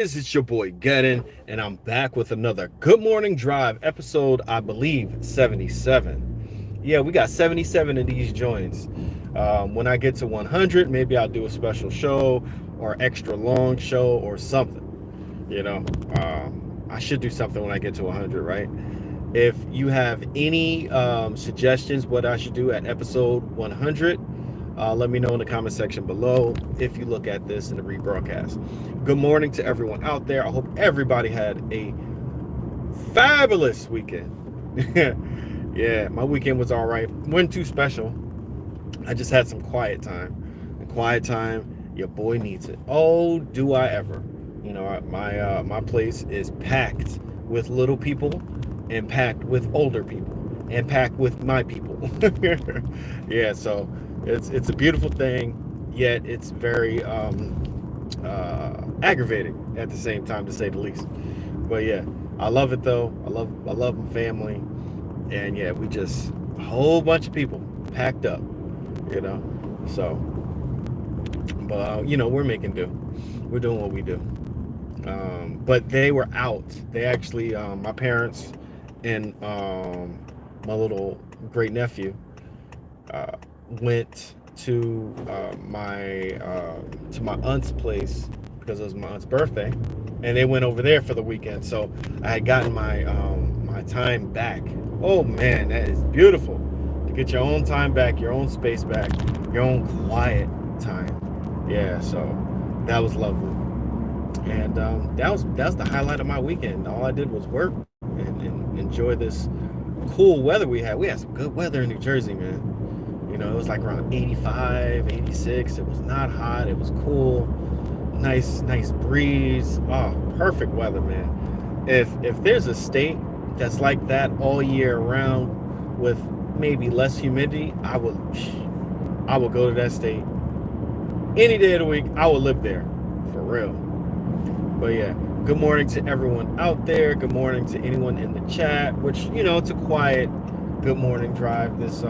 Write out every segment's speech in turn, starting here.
It's your boy Geddon, and I'm back with another Good Morning Drive episode, I believe 77. Yeah, we got 77 of these joints. When I get to 100, maybe I'll do a special show or extra long show or something. You know, I should do something when I get to 100, right? If you have any suggestions what I should do at episode 100, let me know in the comment section below if you look at this in the rebroadcast. Good morning to everyone out there. I hope everybody had a fabulous weekend. Yeah, my weekend was all right. Wasn't too special. I just had some quiet time. And quiet time, your boy needs it. Oh, do I ever. You know, my place is packed with little people and packed with older people and packed with my people. Yeah, so it's a beautiful thing, yet it's very aggravating at the same time, to say the least. But yeah, I love it though. I love my family, and yeah, we just a whole bunch of people packed up, you know. So, but you know, we're making do. We're doing what we do. But they were out. They actually, my parents and my little great nephew went to my aunt's place because it was my aunt's birthday, and they went over there for the weekend. So I had gotten my time back. Oh man, that is beautiful to get your own time back, your own space back, your own quiet time. Yeah, so that was lovely, and that was the highlight of my weekend. All I did was work and enjoy this cool weather we had. We had some good weather in New Jersey, man. You know, it was like around 85, 86. It was not hot. It was cool. Nice breeze. Oh, perfect weather, man. If there's a state that's like that all year round with maybe less humidity, I would go to that state any day of the week. I would live there for real. But yeah, good morning to everyone out there. Good morning to anyone in the chat, which, you know, it's a quiet good morning drive this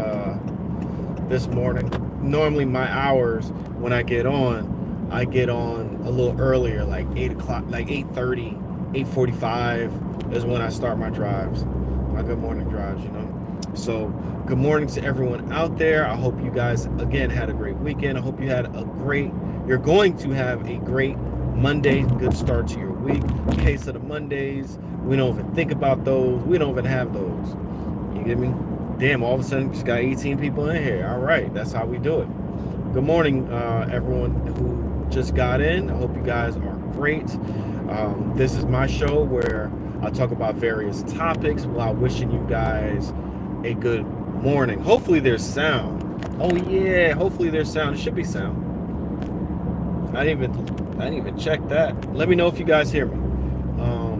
morning. Normally my hours when I get on a little earlier, like 8 o'clock, like 8:30, 8:45 is when I start my drives, my good morning drives, you know. So good morning to everyone out there. I hope you guys again had a great weekend. I hope you're going to have a great Monday, good start to your week. In case of the Mondays, we don't even think about those. We don't even have those. You get me? Damn, all of a sudden, just got 18 people in here. All right, that's how we do it. Good morning, everyone who just got in. I hope you guys are great. This is my show where I talk about various topics while wishing you guys a good morning. Hopefully there's sound. Oh yeah, hopefully there's sound. It should be sound. I didn't even check that. Let me know if you guys hear me.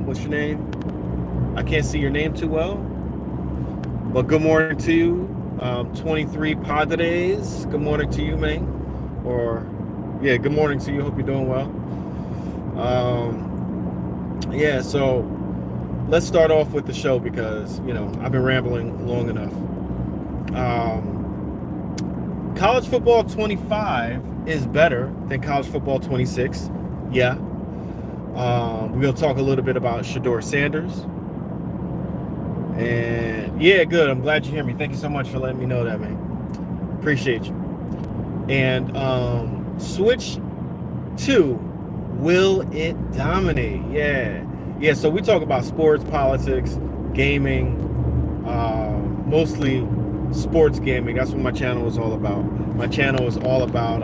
What's your name? I can't see your name too well. But good morning to you. 23 Padres. Good morning to you, man. Or yeah, good morning to you. Hope you're doing well. Yeah, so let's start off with the show because, you know, I've been rambling long enough. College football 25 is better than college football 26. Yeah. We're going to talk a little bit about Shador Sanders. And yeah, good. I'm glad you hear me. Thank you so much for letting me know that, man. Appreciate you. And switch to will it dominate? Yeah, so we talk about sports, politics, gaming, mostly sports gaming. That's what my channel is all about. My channel is all about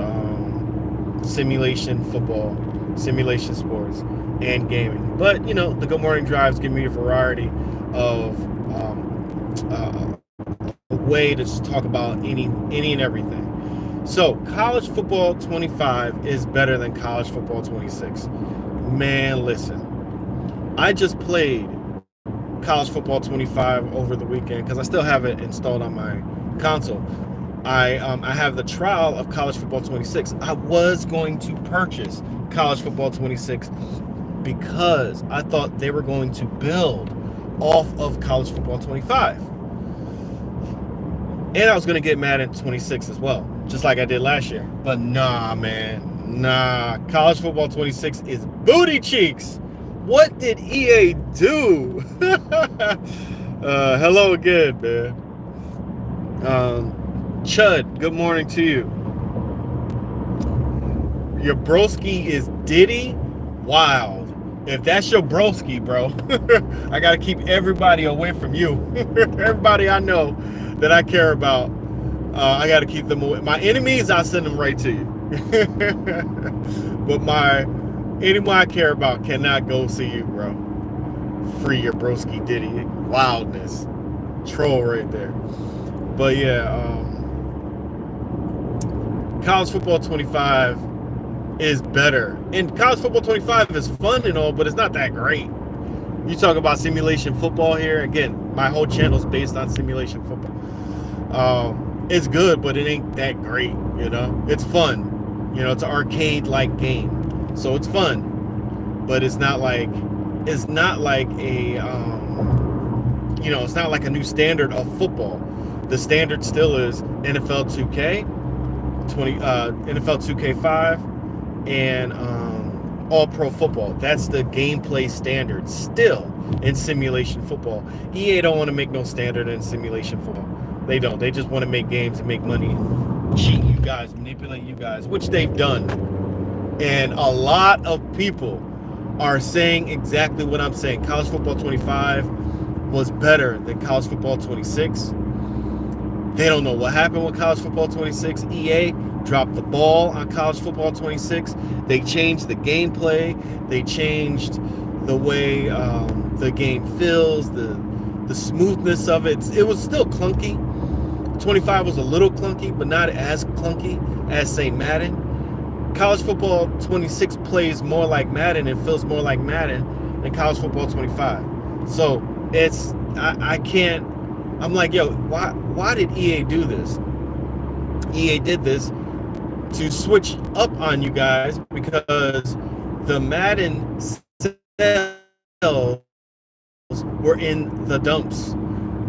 simulation football, simulation sports, and gaming. But you know, the Good Morning Drives give me a variety of a way to just talk about any and everything. So college football 25 is better than college football 26. Man, listen, I just played college football 25 over the weekend because I still have it installed on my console. I have the trial of college football 26. I was going to purchase college football 26 because I thought they were going to build off of college football 25. And I was going to get Madden 26 as well, just like I did last year. But nah, man. Nah, college football 26 is booty cheeks. What did EA do? Hello again, man. Chud, good morning to you. Your broski is Diddy Wild. If that's your broski, bro, I gotta keep everybody away from you. Everybody I know that I care about, I gotta keep them away. My enemies, I send them right to you. But anyone I care about cannot go see you, bro. Free your broski Diddy. Wildness. Troll right there. But yeah, college football 25 is better. And college football 25 is fun and all, but it's not that great. You talk about simulation football here. Again, my whole channel is based on simulation football. It's good, but it ain't that great, you know? It's fun. You know, it's an arcade-like game. So it's fun. But it's not like a it's not like a new standard of football. The standard still is NFL 2K, NFL 2K5, and all pro football. That's the gameplay standard still in simulation football. EA don't want to make no standard in simulation football. They don't. They just want to make games and make money, cheat you guys, manipulate you guys, which they've done. And a lot of people are saying exactly what I'm saying. College football 25 was better than college football 26. They don't know what happened with college football 26. EA dropped the ball on college football 26. They changed the gameplay. They changed the way the game feels, the smoothness of it. It was still clunky. 25 was a little clunky, but not as clunky as, say, Madden. College football 26 plays more like Madden and feels more like Madden than college football 25. So I can't. I'm like, yo, why did EA do this? EA did this to switch up on you guys because the Madden sales were in the dumps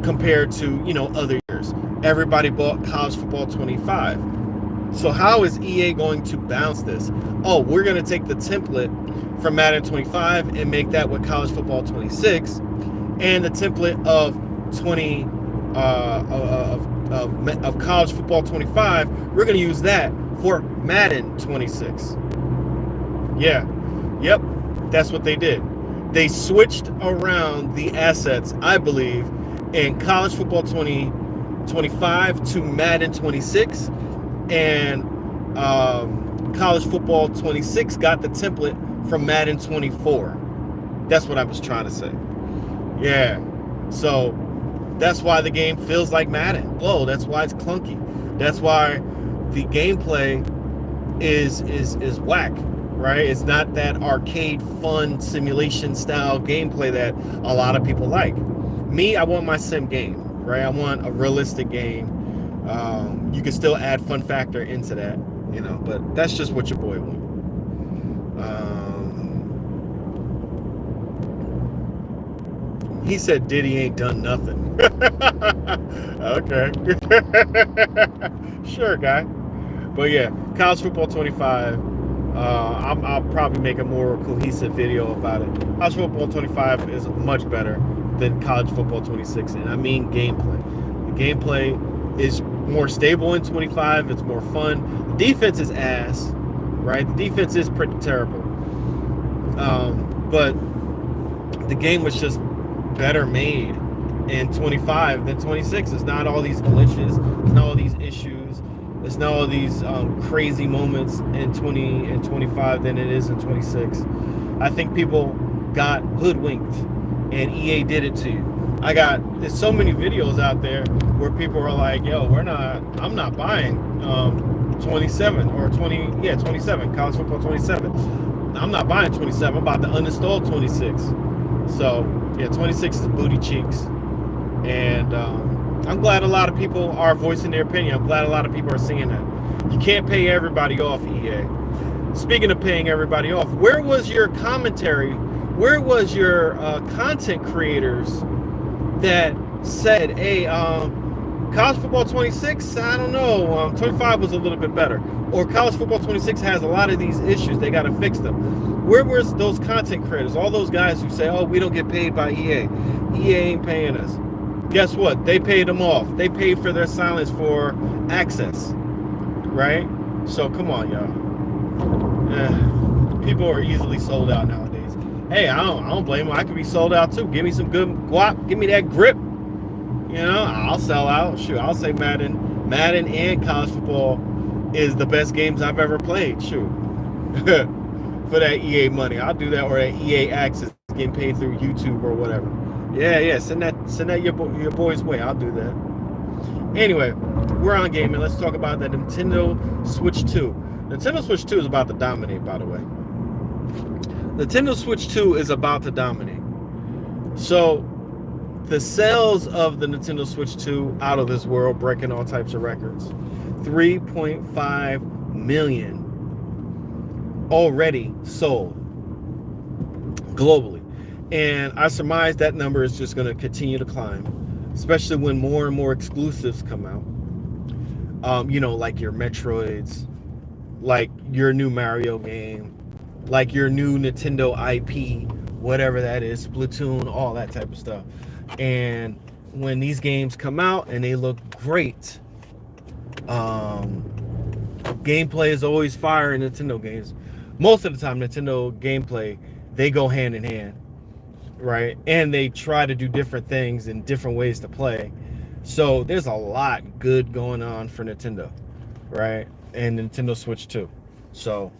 compared to, other years. Everybody bought college football 25. So how is EA going to bounce this? Oh, we're going to take the template from Madden 25 and make that with college football 26, and the template of college football 25, we're going to use that for Madden 26. Yeah, yep, that's what they did. They switched around the assets, I believe, in college football 25 to Madden 26, and college football 26 got the template from Madden 24. That's what I was trying to say. Yeah, so that's why the game feels like Madden. Whoa, that's why it's clunky. That's why the gameplay is whack, right? It's not that arcade fun simulation style gameplay that a lot of people like. Me, I want my sim game, right? I want a realistic game. You can still add fun factor into that, but that's just what your boy wants. He said Diddy ain't done nothing. Okay. Sure, guy. But yeah, college football 25. I'll probably make a more cohesive video about it. College football 25 is much better than college football 26, and I mean gameplay. The gameplay is more stable in 25. It's more fun. The defense is ass, right? The defense is pretty terrible. But the game was just better made in 25 than 26. It's not all these glitches. It's not all these issues. It's not all these crazy moments in 20 and 25 than it is in 26. I think people got hoodwinked, and EA did it to you. There's so many videos out there where people are like, yo, I'm not buying 27 or 27, college football 27. I'm not buying 27. I'm about to uninstall 26. So yeah, 26 is booty cheeks. And I'm glad a lot of people are voicing their opinion. I'm glad a lot of people are seeing that. You can't pay everybody off, EA. Speaking of paying everybody off, where was your commentary? Where was your content creators that said, hey, College Football 26, I don't know. 25 was a little bit better. Or College Football 26 has a lot of these issues. They got to fix them. Where was those content creators? All those guys who say, oh, we don't get paid by EA. EA ain't paying us. Guess what? They paid them off. They paid for their silence for access. Right? So come on, y'all. People are easily sold out nowadays. Hey, I don't blame them. I could be sold out too. Give me some good guap. Give me that grip. You know, I'll sell out. Shoot, I'll say Madden and college football is the best games I've ever played. Shoot, for that EA money, I'll do that. Or that EA access, getting paid through YouTube or whatever. Yeah. Send that your boy's way. I'll do that. Anyway, we're on gaming. Let's talk about the Nintendo Switch 2. Nintendo Switch 2 is about to dominate, by the way. Nintendo Switch 2 is about to dominate. So, the sales of the Nintendo Switch 2 out of this world, breaking all types of records. 3.5 million already sold globally. And I surmise that number is just going to continue to climb, especially when more and more exclusives come out. You know, like your Metroids, like your new Mario game, like your new Nintendo IP, whatever that is, Splatoon, all that type of stuff. And when these games come out and they look great, gameplay is always fire in Nintendo games. Most of the time, Nintendo gameplay, they go hand in hand, right? And they try to do different things and different ways to play. So there's a lot good going on for Nintendo, right? And Nintendo Switch 2. So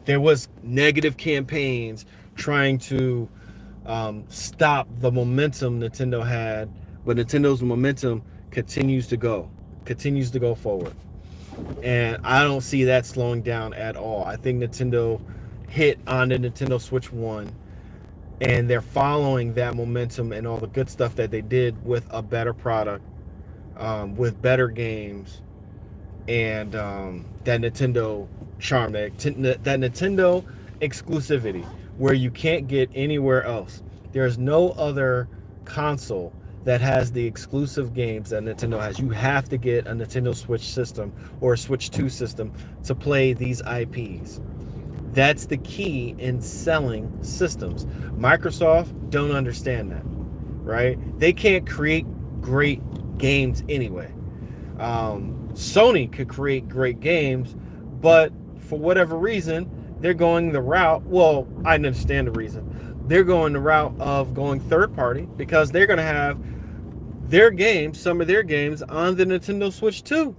there was negative campaigns trying to stop the momentum Nintendo had, but Nintendo's momentum continues to go forward, and I don't see that slowing down at all. I think Nintendo hit on the Nintendo Switch 1, and they're following that momentum and all the good stuff that they did with a better product, with better games, and that Nintendo charm, that Nintendo exclusivity, where you can't get anywhere else. There's no other console that has the exclusive games that Nintendo has. You have to get a Nintendo Switch system or a Switch 2 system to play these IPs. That's the key in selling systems. Microsoft don't understand that, right? They can't create great games anyway. Sony could create great games, but for whatever reason, they're going the route, well, I understand the reason. They're going the route of going third party because they're going to have their games, some of their games, on the Nintendo Switch 2.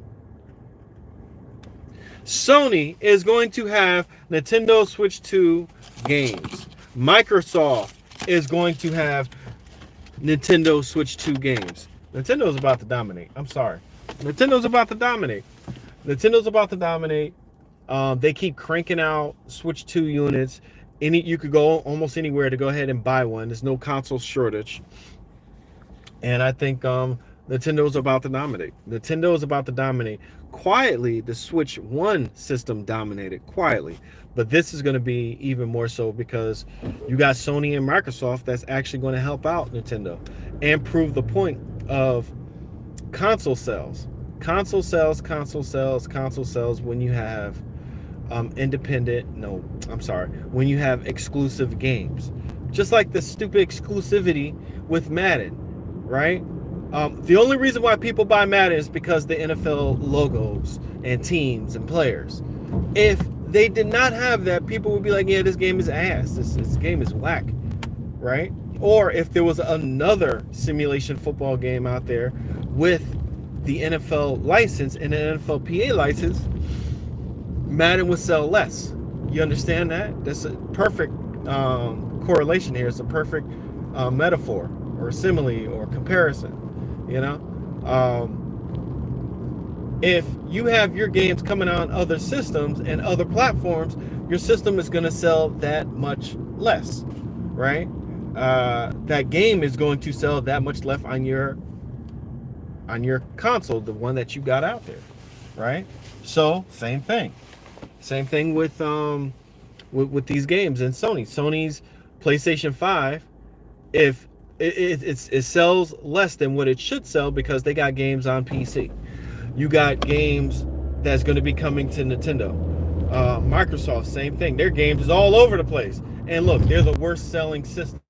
Sony is going to have Nintendo Switch 2 games. Microsoft is going to have Nintendo Switch 2 games. Nintendo's about to dominate. I'm sorry. Nintendo's about to dominate. They keep cranking out Switch 2 units. You could go almost anywhere to go ahead and buy one. There's no console shortage. And I think Nintendo's about to dominate. Quietly, the Switch 1 system dominated quietly. But this is going to be even more so because you got Sony and Microsoft that's actually going to help out Nintendo and prove the point of console sales. Console sales when you have when you have exclusive games. Just like the stupid exclusivity with Madden, right? The only reason why people buy Madden is because the NFL logos and teams and players. If they did not have that, people would be like, yeah, this game is ass. This game is whack, right? Or if there was another simulation football game out there with the NFL license and an NFLPA license, Madden would sell less. You understand that? That's a perfect correlation here. It's a perfect metaphor or simile or comparison. You know, if you have your games coming on other systems and other platforms, your system is going to sell that much less, right? That game is going to sell that much less on your console, the one that you got out there, right? So same thing with these games and Sony's PlayStation 5. If it sells less than what it should sell because they got games on PC. You got games that's going to be coming to Nintendo. Microsoft, same thing. Their games is all over the place. And look, they're the worst selling system.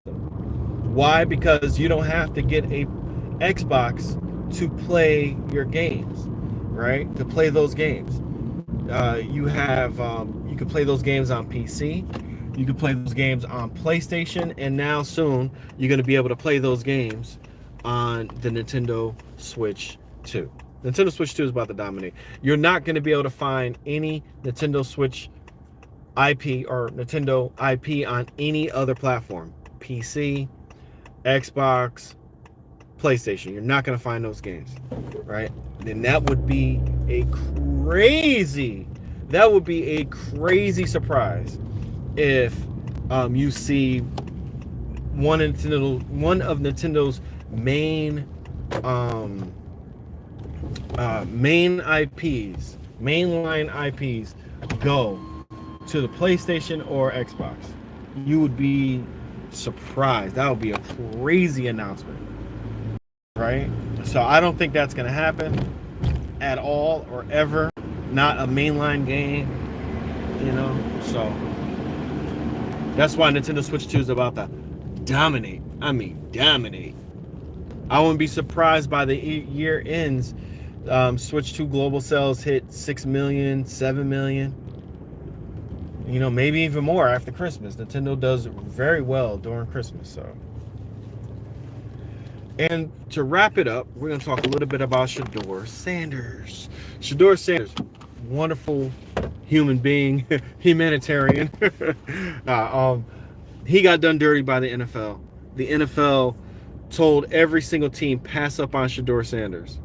Why? Because you don't have to get a Xbox to play your games, right? To play those games. You can play those games on PC. You can play those games on PlayStation, and now soon you're going to be able to play those games on the Nintendo Switch 2. Nintendo Switch 2 is about to dominate. You're not going to be able to find any Nintendo Switch IP or Nintendo IP on any other platform. PC, Xbox, PlayStation. You're not going to find those games, right? And that would be a crazy surprise if you see one of Nintendo's main mainline IPs go to the PlayStation or Xbox. You would be surprised. That would be a crazy announcement, right? So I don't think that's going to happen at all or ever. Not a mainline game, you know. So that's why Nintendo Switch 2 is about to dominate. I mean, dominate. I wouldn't be surprised by the year ends. Switch 2 global sales hit 6 million, 7 million. You know, maybe even more after Christmas. Nintendo does very well during Christmas. So, and to wrap it up, we're going to talk a little bit about Shador Sanders. Shador Sanders, wonderful human being, humanitarian. He got done dirty by the NFL. The NFL told every single team, pass up on Shador Sanders.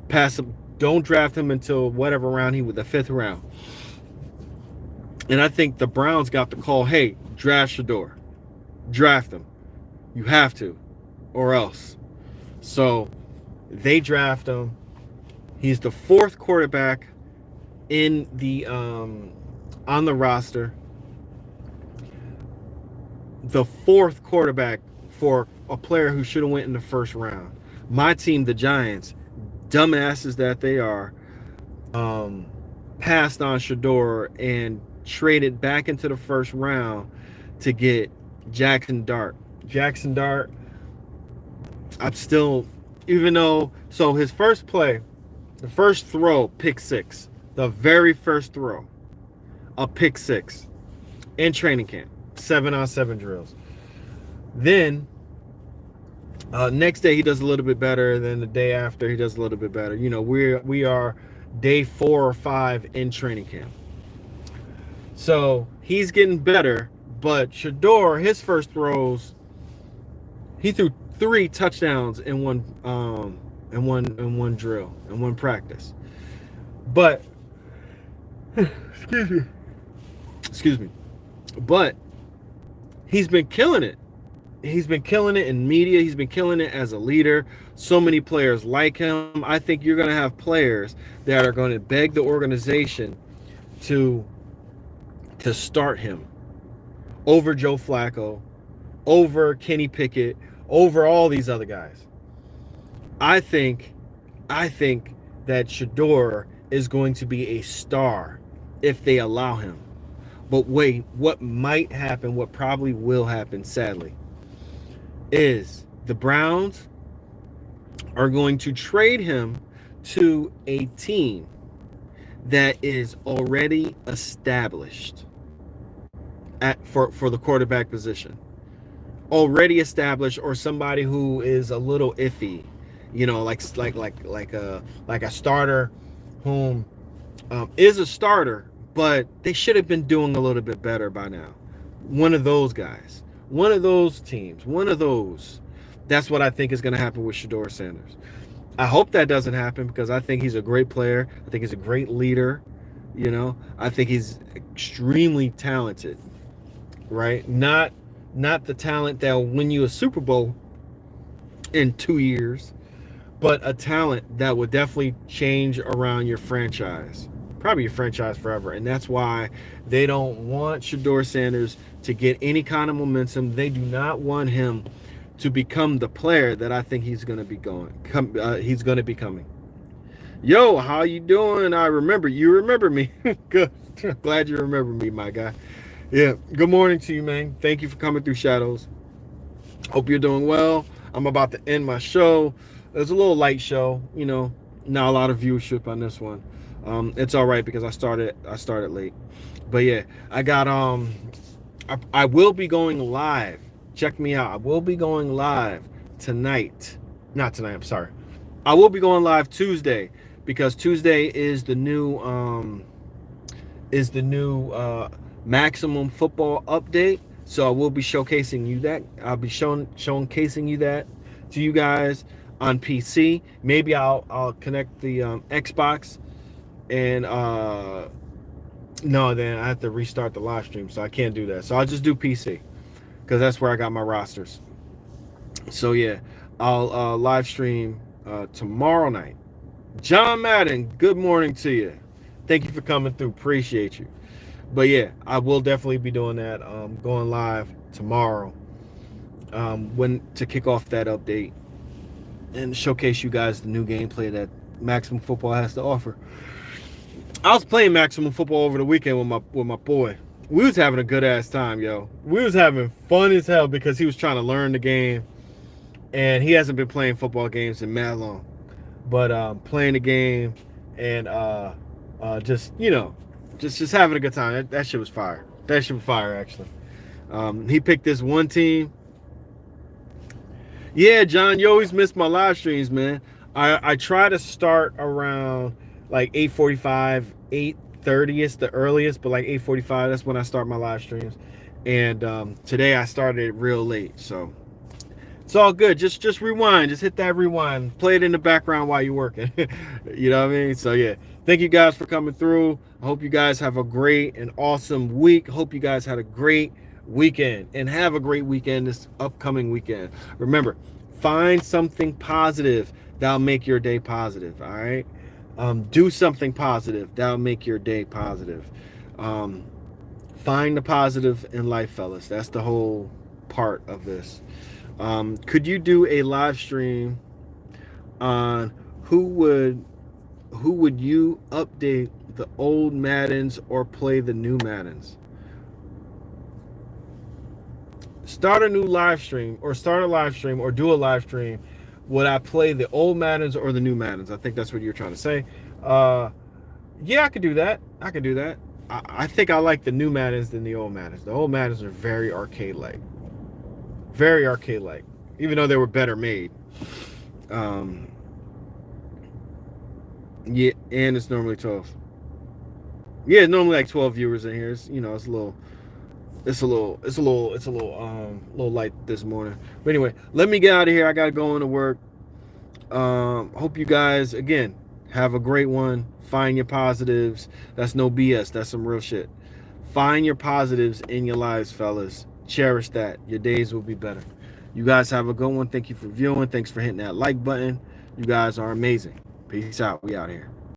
Pass him. Don't draft him until whatever round he was, the 5th round. And I think the Browns got the call, hey, draft Shedeur. Draft him. You have to, or else. So they draft him. He's the 4th quarterback in the on the roster. The 4th quarterback for a player who should have went in the 1st round. My team, the Giants, dumbasses that they are, passed on Shedeur and traded back into the 1st round to get Jackson Dart. Jackson Dart, I'm still, even though, so his first play, the first throw, pick 6. The very first throw, a pick 6 in training camp, 7-on-7 drills. Then, next day he does a little bit better. Then the day after he does a little bit better. You know, we are day 4 or 5 in training camp. So he's getting better, but Shedeur, his first throws, he threw 3 touchdowns in one drill, in one practice. But excuse me. But he's been killing it. He's been killing it in media. He's been killing it as a leader. So many players like him. I think you're going to have players that are going to beg the organization to start him over Joe Flacco, over Kenny Pickett, over all these other guys. I think that Shedeur is going to be a star if they allow him. But wait, what might happen, what probably will happen, sadly, is the Browns are going to trade him to a team that is already established for the quarterback position. Already established, or somebody who is a little iffy, you know, like a starter whom is a starter, but they should have been doing a little bit better by now. One of those guys, one of those teams, one of those. That's what I think is going to happen with Shador Sanders. I hope that doesn't happen because I think he's a great player. I think he's a great leader. You know, I think he's extremely talented, right? Not the talent that will win you a Super Bowl in 2 years, but a talent that would definitely change around your franchise, probably your franchise forever. And that's why they don't want Shador Sanders to get any kind of momentum. They do not want him to become the player that I think he's going to be he's going to be becoming. Yo, how you doing? I remember you. Remember me? Good. Glad you remember me, my guy. Yeah. Good morning to you, man. Thank you for coming through Shadows. Hope you're doing well. I'm about to end my show. It's a little light show, not a lot of viewership on this one. It's all right because I started late. But yeah, I will be going live. Check me out. I will be going live tonight. Not tonight, I'm sorry. I will be going live Tuesday because Tuesday is the new maximum football update. So I will be showcasing you that. I'll be showcasing you that to you guys on PC. Maybe I'll connect the Xbox and no, then I have to restart the live stream, so I can't do that. So I'll just do PC because that's where I got my rosters. So yeah, I'll live stream tomorrow night. John Madden, good morning to you. Thank you for coming through. Appreciate you. But yeah, I will definitely be doing that. Going live tomorrow to kick off that update and showcase you guys the new gameplay that Maximum Football has to offer. I was playing Maximum Football over the weekend with my boy. We was having a good ass time, yo. We was having fun as hell because he was trying to learn the game, and he hasn't been playing football games in mad long. But playing the game and just having a good time. That shit was fire. That shit was fire, actually. He picked this one team. Yeah, John, you always miss my live streams, man. I try to start around like 8:45, 8:30 is the earliest, but like 8:45, that's when I start my live streams. And today I started real late, so it's all good. Just rewind. Just hit that rewind. Play it in the background while you're working. You know what I mean? So yeah, thank you guys for coming through. I hope you guys have a great and awesome week. Hope you guys had a great weekend and have a great weekend this upcoming weekend. Remember, find something positive that'll make your day positive. All right. Do something positive that'll make your day positive. Find the positive in life, fellas. That's the whole part of this. Could you do a live stream on who would you update the old Maddens or play the new Maddens? Start a live stream or do a live stream. Would I play the old Maddens or the new Maddens? I think that's what you're trying to say. Yeah, I could do that. I think I like the new Maddens than the old Maddens. The old Maddens are very arcade-like. Very arcade-like. Even though they were better made. Yeah, and it's normally 12. Yeah, normally like 12 viewers in here. It's a little light this morning. But anyway, let me get out of here. I gotta go into work. Hope you guys again have a great one. Find your positives. That's no BS. That's some real shit. Find your positives in your lives, fellas. Cherish that. Your days will be better. You guys have a good one. Thank you for viewing. Thanks for hitting that like button. You guys are amazing. Peace out. We out here.